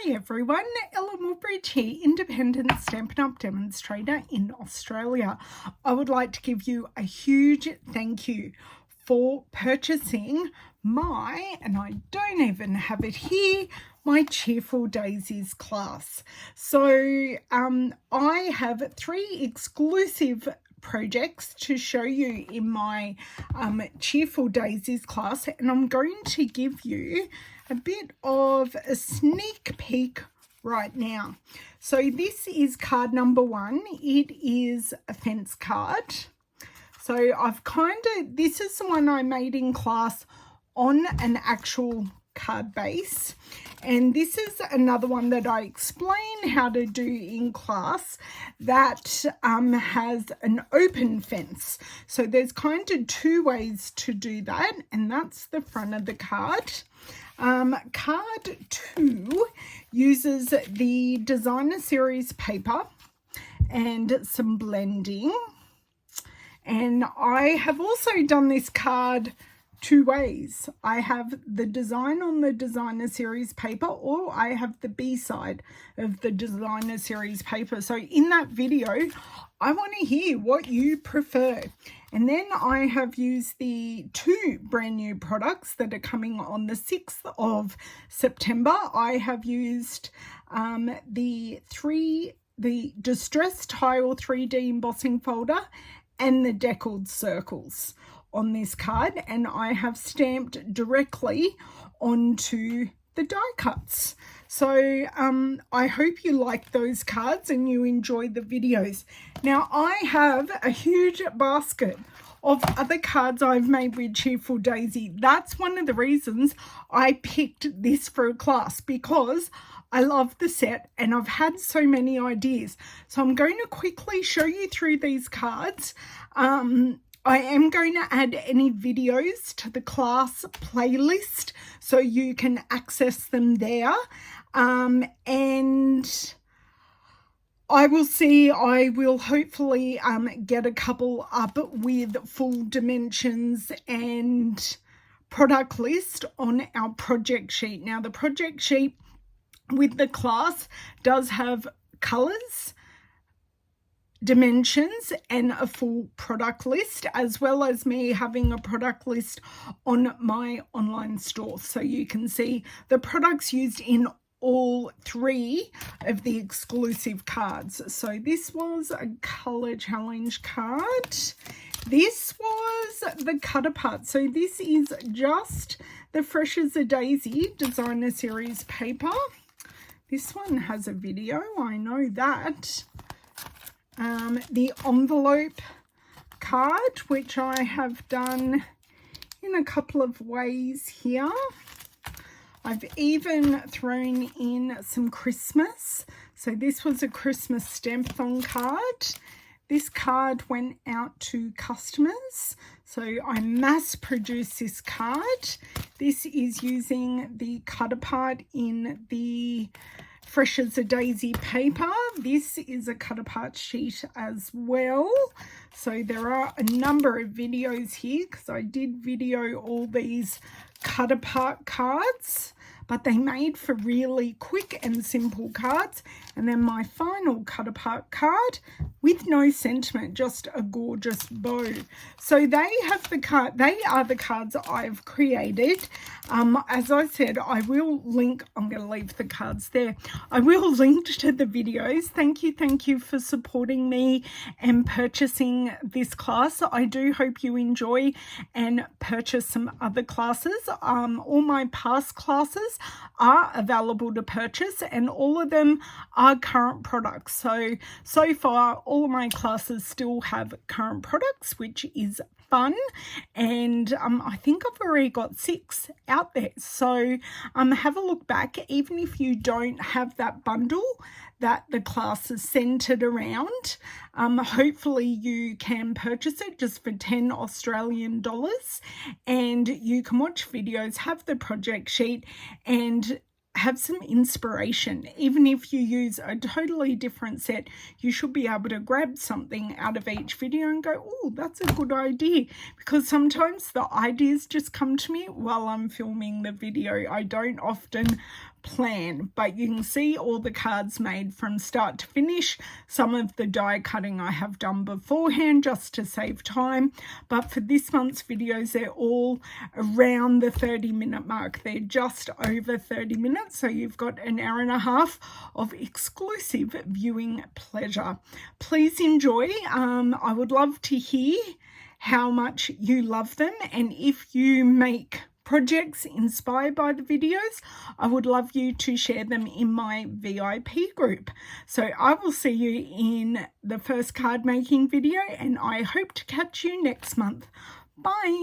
Hi everyone, Ellen Woodbridge here, independent Stampin' Up! Demonstrator in Australia. I would like to give you a huge thank you for purchasing my, and I don't even have it here, my Cheerful Daisies class. So I have 3 exclusive projects to show you in my Cheerful Daisies class, and I'm going to give you a bit of a sneak peek right now. So this is card number 1. It is a fence card. So this is the one I made in class on an actual card base, and this is another one that I explain how to do in class that has an open fence. So there's kind of 2 ways to do that, and that's the front of the card. Card 2 uses the designer series paper and some blending, and I have also done this card 2 ways. I have the design on the designer series paper, or I have the B side of the designer series paper. So in that video, I want to hear what you prefer. And then I have used the 2 brand new products that are coming on the 6th of September. I have used the Distress Tile 3D embossing folder and the deckled circles on this card, and I have stamped directly onto the die cuts. So I hope you like those cards and you enjoy the videos. Now I have a huge basket of other cards I've made with Cheerful Daisy. That's one of the reasons I picked this for a class, because I love the set and I've had so many ideas. So I'm going to quickly show you through these cards. I am going to add any videos to the class playlist so you can access them there. And I will hopefully get a couple up with full dimensions and product list on our project sheet. Now the project sheet with the class does have colors, dimensions, and a full product list, as well as me having a product list on my online store, so you can see the products used in all 3 of the exclusive cards. So this was a color challenge card. This was the cut apart. So this is just the Fresh as a Daisy designer series paper. This one has a video, I know that. The envelope card, which I have done in a couple of ways here. I've even thrown in some Christmas. So this was a Christmas stamp-on card. This card went out to customers. So I mass produced this card. This is using the cut apart in the Fresh as a Daisy paper. This is a cut apart sheet as well. So there are a number of videos here, because I did video all these cut apart cards, but they made for really quick and simple cards. And then my final cut apart card with no sentiment, just a gorgeous bow. So they are the cards I've created. As I said, I will link, I'm going to leave the cards there. I will link to the videos. Thank you for supporting me and purchasing this class. I do hope you enjoy and purchase some other classes. All my past classes are available to purchase, and all of them are current products. So far all of my classes still have current products, which is fun, and I think I've already got 6 out there. So have a look back, even if you don't have that bundle that the class is centered around. Hopefully you can purchase it just for $10 Australian, and you can watch videos, have the project sheet, and have some inspiration. Even if you use a totally different set, you should be able to grab something out of each video and go, oh, that's a good idea. Because sometimes the ideas just come to me while I'm filming the video. I don't often plan, but you can see all the cards made from start to finish. Some of the die cutting I have done beforehand just to save time, but for this month's videos they're all around the 30-minute mark. They're just over 30 minutes, so you've got an hour and a half of exclusive viewing pleasure. Please enjoy. I would love to hear how much you love them, and if you make projects inspired by the videos, I would love you to share them in my VIP group. So I will see you in the first card making video, and I hope to catch you next month. Bye.